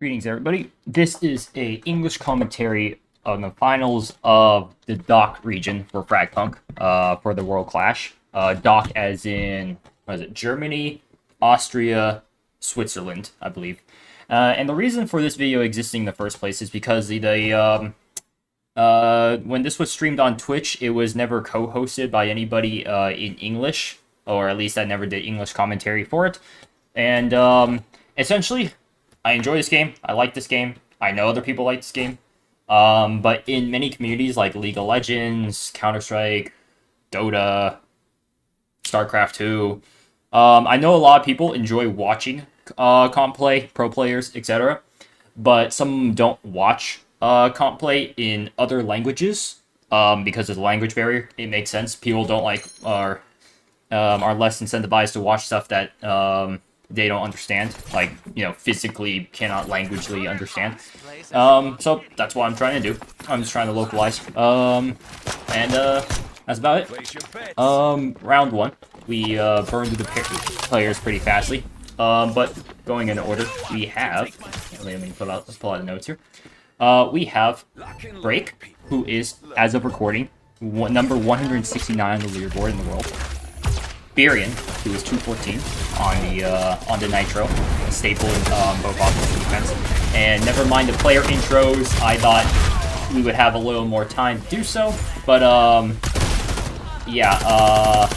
Greetings, everybody. This is a English commentary on the finals of the DACH region for FragPunk, for the World Clash. DACH as in, what is it, Germany, Austria, Switzerland, I believe. And the reason for this video existing in the first place is because when this was streamed on Twitch, it was never co-hosted by anybody in English, or at least I never did English commentary for it. And essentially, I enjoy this game. I like this game. I know other people like this game. But in many communities like League of Legends, Counter-Strike, Dota, StarCraft 2, I know a lot of people enjoy watching comp play, pro players, etc. But some don't watch comp play in other languages because of the language barrier. It makes sense. People don't like are less incentivized to watch stuff that they don't understand, like, physically cannot languagely understand. So that's what I'm trying to do. I'm just trying to localize. And that's about it. Round one, we burned through the players pretty fastly. But going in order, we have, let me pull out the notes here. We have Break, who is, as of recording, number 169 on the leaderboard in the world. Birion, who is 214 on the Nitro, a staple in both offense and defense. And never mind the player intros, I thought we would have a little more time to do so, but yeah,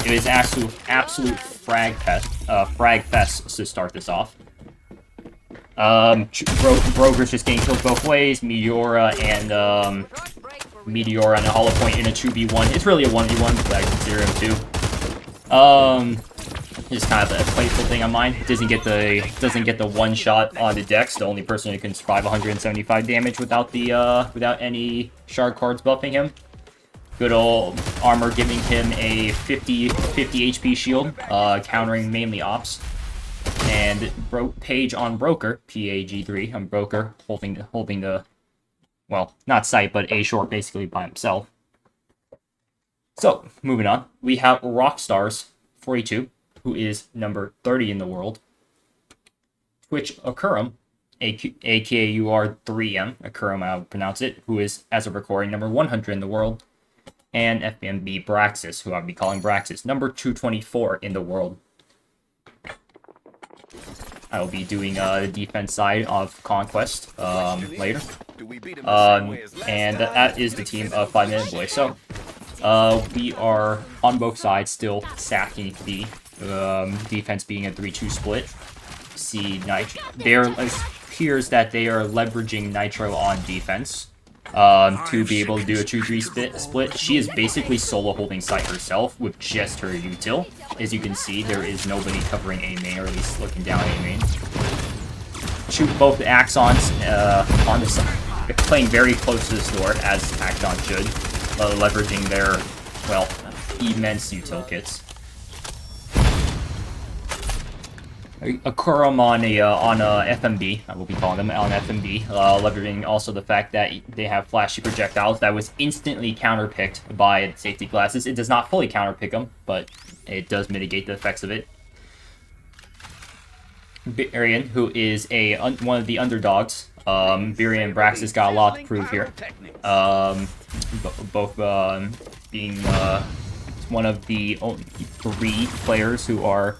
it was absolute frag fest to start this off. Broker's just getting killed both ways. Meteora and a Hollow Point in a 2v1. It's really a 1v1, but I consider him too. Just kind of a playful thing on mine. Doesn't get the one shot on the Dex. The only person who can survive 175 damage without any shard cards buffing him. Good old armor giving him a 50 HP shield, countering mainly ops. And Page on Broker, PAG3 on Broker, holding the, well, not sight, but A short basically by himself. So, moving on, we have Rockstars42, who is number 30 in the world. Twitch Akurum, AKUR3M, Akurum, I'll pronounce it, who is, as of recording, number 100 in the world. And FBMB Braxis, who I'll be calling Braxis, number 224 in the world. I will be doing the defense side of Conquest later. And that is the team of 5 Minute Boy. So, we are on both sides still sacking the defense being a 3-2 split. See, it appears that they are leveraging Nitro on defense to be able to do a 2-3 split. She is basically solo holding site herself with just her util. As you can see, there is nobody covering A main, or at least looking down A main. Shoot both the Axons on the side, playing very close to this door, as Axon should. Leveraging their, well, immense util kits. Akurum on FMB, I will be calling them on FMB, leveraging also the fact that they have flashy projectiles that was instantly counterpicked by safety glasses. It does not fully counterpick them, but it does mitigate the effects of it. Birion, who is one of the underdogs. Birion and Braxis got a lot to prove here. Both being one of the 3 players who are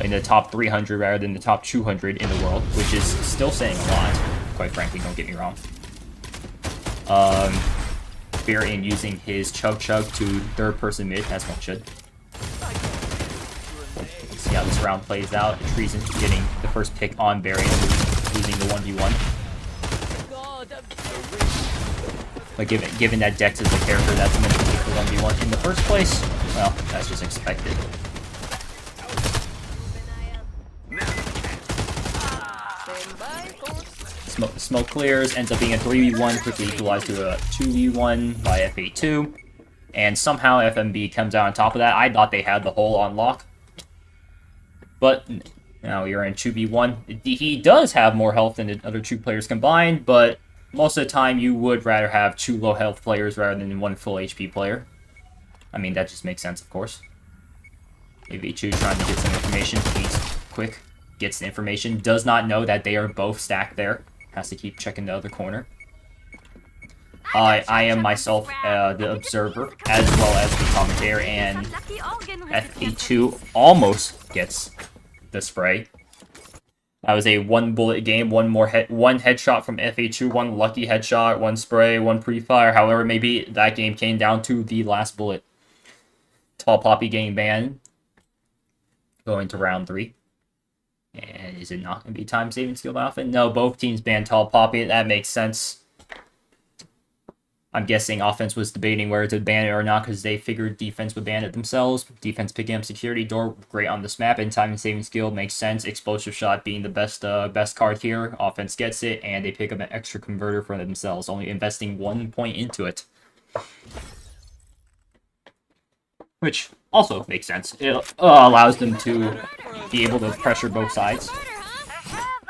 in the top 300 rather than the top 200 in the world, which is still saying a lot, quite frankly, don't get me wrong. Birion using his Chug to third-person mid, as one should. Let's see how this round plays out. Treason getting the first pick on Birion, losing the 1v1. But given that Dex is the character that's meant to take the 1v1 in the first place, well, that's just expected. Smoke clears, ends up being a 3v1, quickly equalized to a 2v1 by F82. And somehow FMB comes out on top of that. I thought they had the hole on lock. But now you're in 2v1. He does have more health than the other 2 players combined, but most of the time you would rather have 2 low health players rather than 1 full HP player. I mean, that just makes sense, of course. AV2 trying to get some information. He's quick. gets the information, does not know that they are both stacked there. Has to keep checking the other corner. I am myself the observer, as well as the commentator, and FA2 almost gets the spray. That was a one-bullet game, one headshot from FA2, one lucky headshot, one spray, one pre-fire. However, maybe that game came down to the last bullet. Tall Poppy getting banned. Going to round 3. And is it not going to be time-saving skill alpha? No, both teams banned Tall Poppy. That makes sense. I'm guessing offense was debating whether to ban it or not because they figured defense would ban it themselves. Defense picking up security door, great on this map, and time-saving skill makes sense. Explosive shot being the best card here. Offense gets it, and they pick up an extra converter for themselves, only investing 1 point into it. Which also makes sense. It allows them to be able to pressure both sides.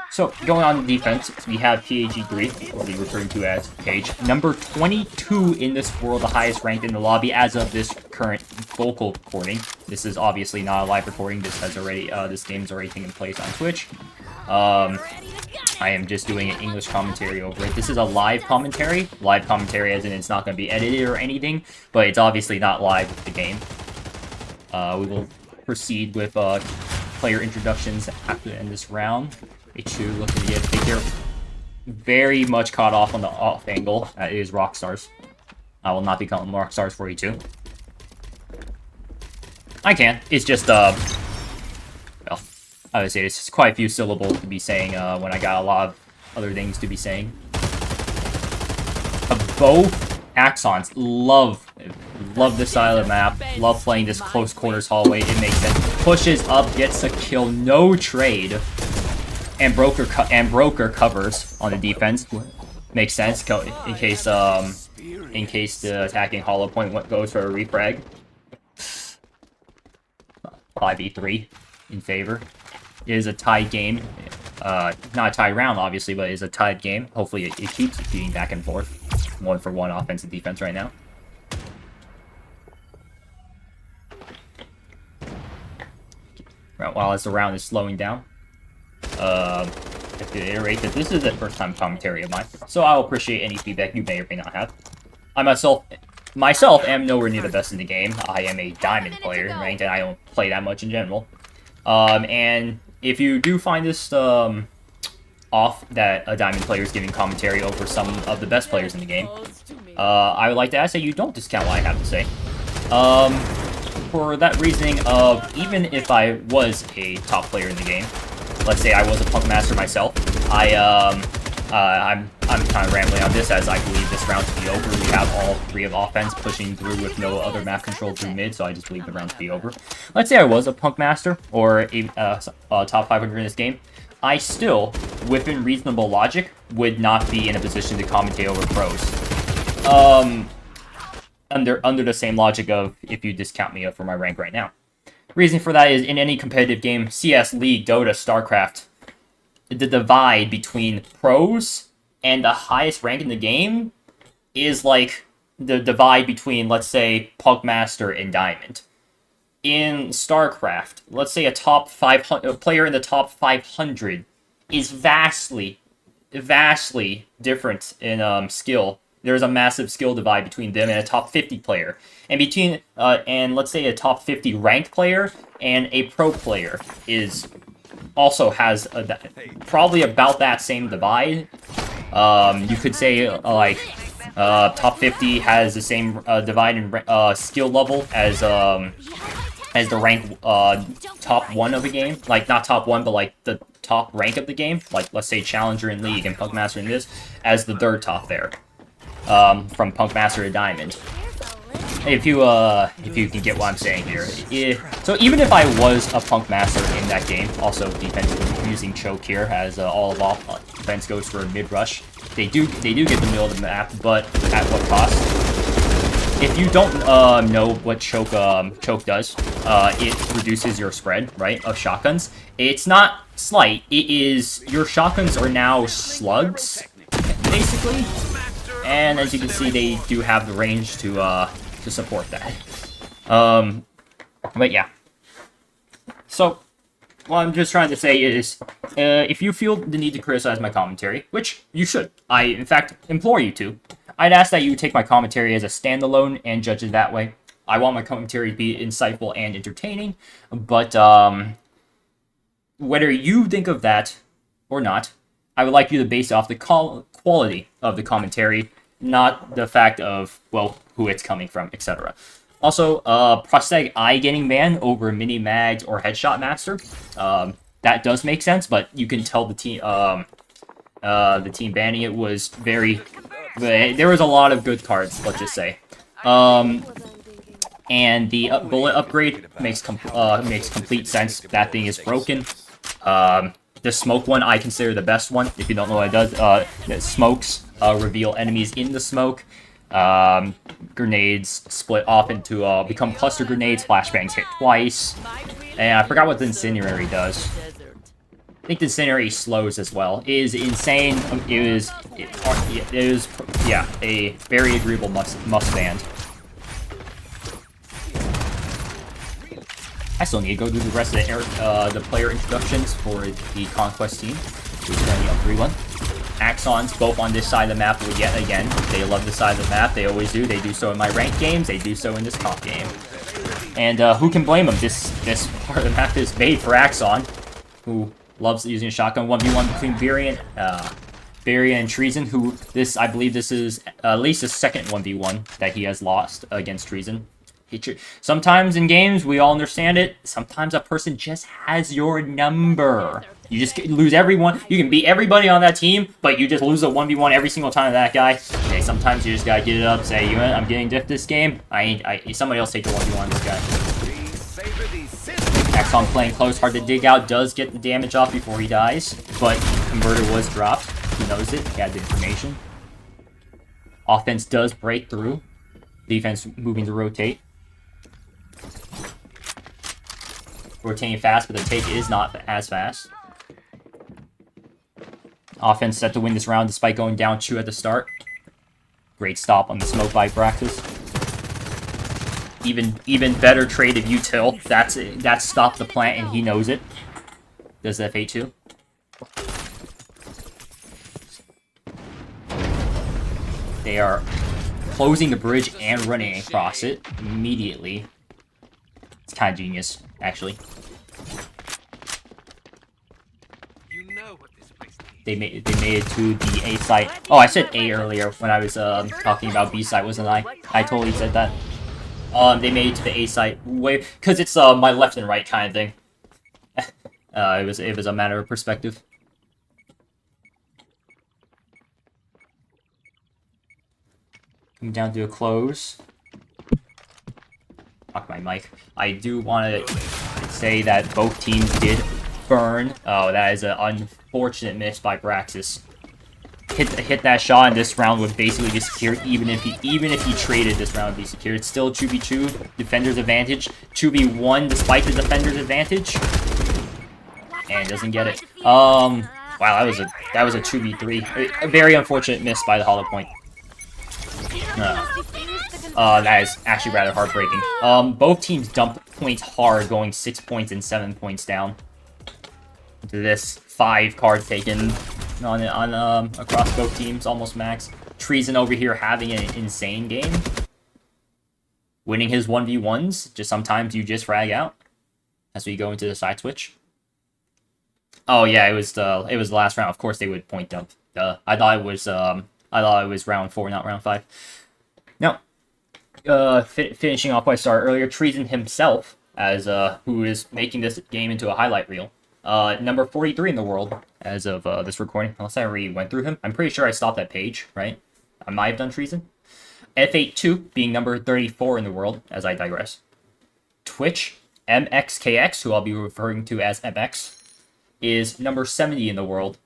So, going on defense, we have PAG3, or we referring to as Page, number 22 in this world, the highest ranked in the lobby as of this current vocal recording. This is obviously not a live recording. This has already, this game's already taken place on Twitch. I am just doing an English commentary over it. This is a live commentary as in it's not going to be edited or anything, but it's obviously not live with the game. We will proceed with player introductions after the end of this round. H2 looking to get big here. Very much caught off on the off angle. That is Rockstars. I will not be calling Rockstars for E2. I can. It's just, well, I would say it's quite a few syllables to be saying when I got a lot of other things to be saying. Both Axons love this style of the map. Love playing this close quarters hallway. It makes sense. Pushes up, gets a kill, no trade. And broker covers on the defense. Makes sense in case the attacking hollow point goes for a refrag. 5v3 in favor. It is a tied game. Not a tied round, obviously, but it is a tied game. Hopefully it keeps being back and forth. 1-for-1 offense and defense right now. While the round is slowing down. I have to iterate that this is the first time commentary of mine, so I'll appreciate any feedback you may or may not have. I myself am nowhere near the best in the game. I am a diamond player, ranked, and I don't play that much in general. And if you do find this off that a diamond player is giving commentary over some of the best players in the game, I would like to ask that you don't discount what I have to say. For that reasoning of, even if I was a top player in the game, let's say I was a Punk Master myself, I'm kind of rambling on this as I believe this round to be over. We have all 3 of offense pushing through with no other map control through mid, so I just believe the round to be over. Let's say I was a Punk Master or a top 500 in this game. I still, within reasonable logic, would not be in a position to commentate over pros. Under the same logic of if you discount me for my rank right now. Reason for that is in any competitive game, CS, League, Dota, StarCraft, the divide between pros and the highest rank in the game is like the divide between, let's say, Punk Master and Diamond. In StarCraft, let's say a player in the top 500 is vastly different in skill. There's a massive skill divide between them and a top 50 player. And between, and let's say a top 50 ranked player and a pro player also has probably about that same divide. You could say, top 50 has the same divide in skill level as the rank top 1 of the game. Like, not top 1, but like the top rank of the game. Like, let's say Challenger in League and Punk Master in this as the 3rd top there. From Punk Master to Diamond. If you can get what I'm saying here. So even if I was a Punk Master in that game, also defense using choke here as all of offense goes for a mid rush. They do get the middle of the map, but at what cost? If you don't know what choke does, it reduces your spread, right, of shotguns. It's not slight. It is your shotguns are now slugs, basically. And as you can see, they do have the range to support that. But yeah. So, what I'm just trying to say is, if you feel the need to criticize my commentary, which you should, I, in fact, implore you to, I'd ask that you take my commentary as a standalone and judge it that way. I want my commentary to be insightful and entertaining, but, whether you think of that or not, I would like you to base it off the quality of the commentary, not the fact of, well, who it's coming from, etc. Also, prosthetic eye getting banned over mini mags or headshot master. That does make sense, but you can tell the team banning it was very. There was a lot of good cards, let's just say. And the bullet upgrade makes complete sense. That thing is broken. The smoke one I consider the best one. If you don't know what it does, it smokes reveal enemies in the smoke. Grenades split off into become cluster grenades. Flashbangs hit twice. And I forgot what the incendiary does. I think the incendiary slows as well. It is insane. It was a very agreeable must band. I still need to go do the rest of the player introductions for the Conquest team, which is currently on 3-1. Axons, both on this side of the map, yet again. They love this side of the map. They always do. They do so in my ranked games. They do so in this comp game. And who can blame them? This part of the map is made for Axon, who loves using a shotgun 1v1 between Varian and Treason, who I believe this is at least the second 1v1 that he has lost against Treason. Sometimes in games, we all understand it. Sometimes a person just has your number. You just lose everyone. You can beat everybody on that team, but you just lose a 1v1 every single time to that guy. Okay, sometimes you just gotta get it up, say, you know what, I'm getting diff this game. Somebody else take the 1v1 this guy. Axon playing close, hard to dig out, does get the damage off before he dies, but Converter was dropped. He knows it, he had the information. Offense does break through. Defense moving to rotate. Rotating fast, but the take is not as fast. Offense set to win this round despite going down 2 at the start. Great stop on the smoke by Praxis. Even better trade of util. That's stopped the plant and he knows it. Does F8 too. They are closing the bridge and running across it immediately. It's kind of genius, actually. They made it to the A site. Oh, I said A earlier when I was talking about B site, wasn't I? I totally said that. They made it to the A site because it's my left and right kind of thing. It was a matter of perspective. Coming down to a close. Fuck my mic. I do want to say that both teams did burn. Oh, that is an unfortunate miss by Braxis. Hit that shot, and this round would basically be secured. Even if he traded, this round would be secured. It's still 2v2, defender's advantage. 2v1 despite the defender's advantage, and doesn't get it. Wow, that was a 2v3. A very unfortunate miss by the hollow point. That is actually rather heartbreaking. Both teams dumped points hard, going 6 points and 7 points down. To this 5 cards taken on across both teams, almost max. Treason over here having an insane game. Winning his 1v1s, just sometimes you just frag out as we go into the side switch. Oh yeah, it was the last round. Of course they would point dump. I thought it was round 4, not round 5. Now, finishing off my start earlier, Treason himself, as who is making this game into a highlight reel. Number 43 in the world as of this recording, unless I already went through him. I'm pretty sure I stopped that page, right? I might have done Treason. F82 being number 34 in the world, as I digress. Twitch, MXKX, who I'll be referring to as MX, is number 70 in the world.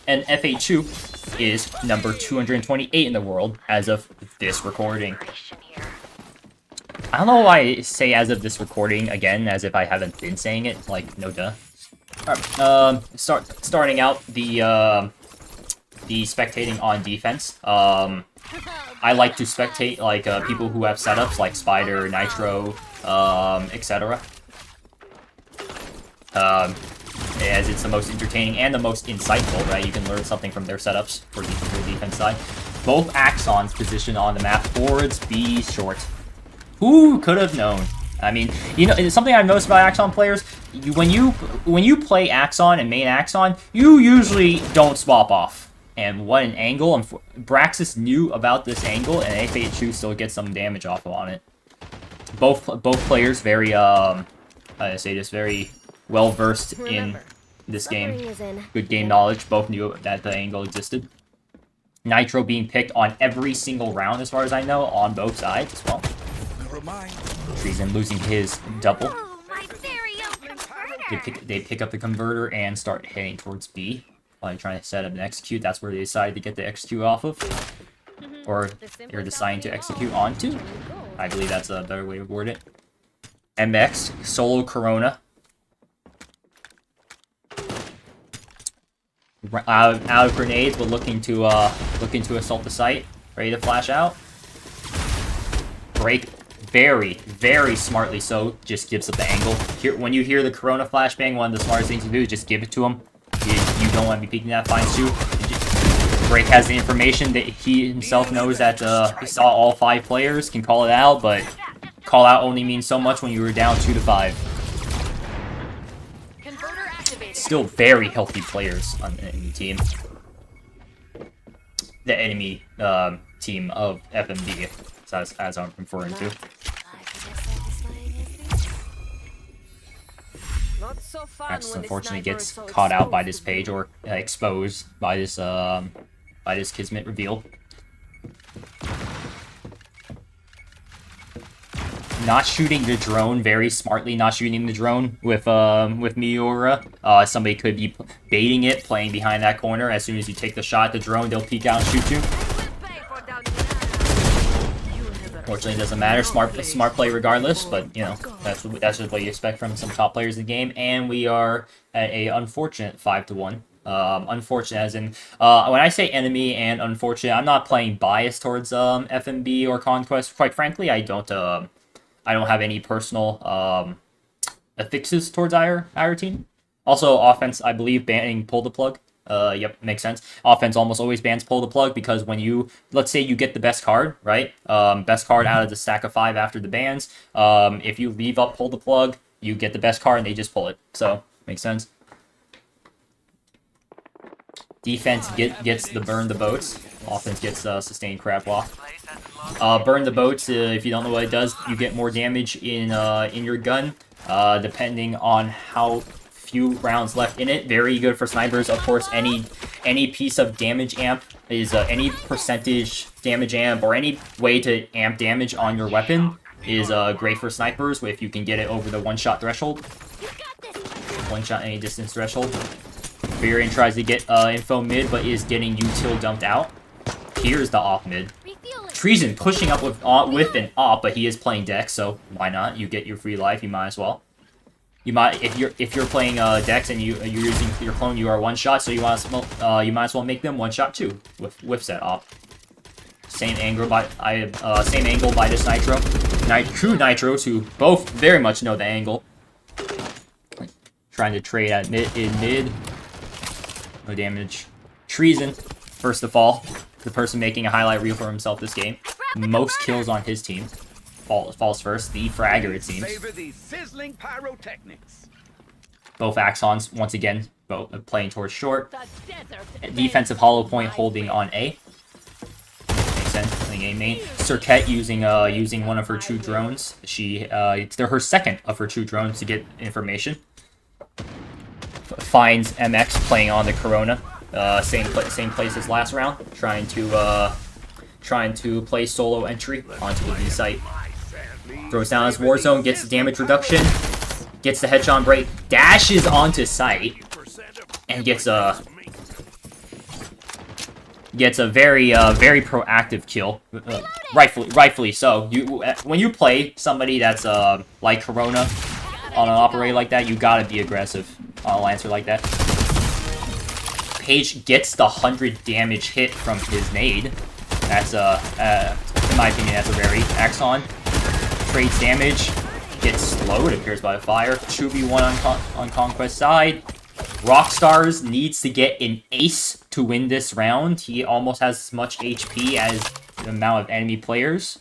And F82 is number 228 in the world as of this recording. I don't know why I say as of this recording again, as if I haven't been saying it, like, no duh. Alright, starting out the spectating on defense. I like to spectate, like, people who have setups, like Spider, Nitro, etc. as it's the most entertaining and the most insightful, right? You can learn something from their setups for the defense side. Both Axons positioned on the map towards B short. Who could have known? I mean, you know, it's something I've noticed about Axon players. When you play Axon and main Axon, you usually don't swap off. And what an angle! And Braxis knew about this angle, and FH2 still gets some damage off on it. Both players very I say this, very well versed in this game. Good game knowledge. Both knew that the angle existed. Nitro being picked on every single round, as far as I know, on both sides as well. Treason losing his double. They pick up the converter and start heading towards B. Probably trying to set up and execute. That's where they decided to get the execute off of. Or they're deciding to execute onto. I believe that's a better way to word it. MX, solo Corona. Out of grenades, but looking to assault the site. Ready to flash out. Break. Very smartly so, just gives up the angle. When you hear the Corona flashbang, one of the smartest things to do is just give it to him. You don't want to be peeking that fine too. Break has the information that he himself knows that he saw all 5 players, can call it out, but call out only means so much when you were down 2 to 5. Still very healthy players on the enemy team. The enemy team of FMD, as I'm referring to. Max unfortunately gets caught out by this page, or exposed by this Kismet reveal. Not shooting the drone, very smartly not shooting the drone with Miura. Somebody could be baiting it, playing behind that corner. As soon as you take the shot at the drone, they'll peek out and shoot you. Fortunately, it doesn't matter. Smart play regardless, but you know that's just what you expect from some top players in the game. And we are at a unfortunate 5-1. Unfortunate as in when I say enemy and unfortunate, I'm not playing bias towards FMB or Conquest. Quite frankly, I don't have any personal affixes towards our team. Also, offense, I believe banning pull the plug. Yep, makes sense. Offense almost always bans pull the plug because when let's say you get the best card, right? Best card out of the stack of 5 after the bans. If you leave up pull the plug, you get the best card and they just pull it. So, makes sense. Defense gets the burn the boats. Offense gets sustained crab walk. Burn the boats, if you don't know what it does, you get more damage in your gun, depending on how few rounds left in it. Very good for snipers. Of course, any piece of damage amp is any percentage damage amp or any way to amp damage on your weapon is great for snipers if you can get it over the one-shot threshold. One-shot any distance threshold. Varian tries to get info mid, but is getting util dumped out. Here's the off mid. Treason pushing up with an op, but he is playing Dex, so why not? You get your free life, you might as well. You might if you're playing Dex and you're using your clone, you are one shot, so you might as well make them one shot too with whiffset op. Same angle by this Nitro. True Nitros who both very much know the angle. Trying to trade at mid. No damage. Treason, first of all, the person making a highlight reel for himself this game. Most kills on his team. Falls first. The fragger, it seems. Both Axons, once again, both playing towards short. Defensive hollow point holding on A. Makes sense. Playing A main. Cirquette using one of her 2 drones. They're her second of her 2 drones to get information. Finds MX playing on the Corona. Same place as last round. Trying to play solo entry onto the B site. Throws down his Warzone, gets the damage reduction, gets the headshot break, dashes onto site, and gets a very proactive kill. Rightfully so. When you play somebody that's like Corona on an operator like that, you gotta be aggressive on a Lancer like that. Page gets the 100 damage hit from his nade. That's in my opinion, that's a very Axon. Trades damage, gets slowed, it appears by fire. 2v1 on Conquest side. Rockstars needs to get an ace to win this round. He almost has as much HP as the amount of enemy players.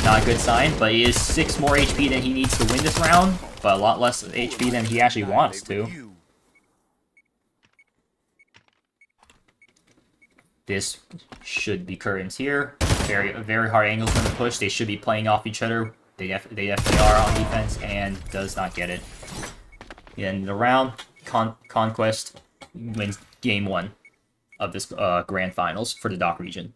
Not a good sign, but he is 6 more HP than he needs to win this round, but a lot less HP than he actually wants to. This should be curtains here. Very hard angles from the push. They should be playing off each other. They definitely are on defense, and does not get it. In the round, Conquest wins game 1 of this grand finals for the DACH region.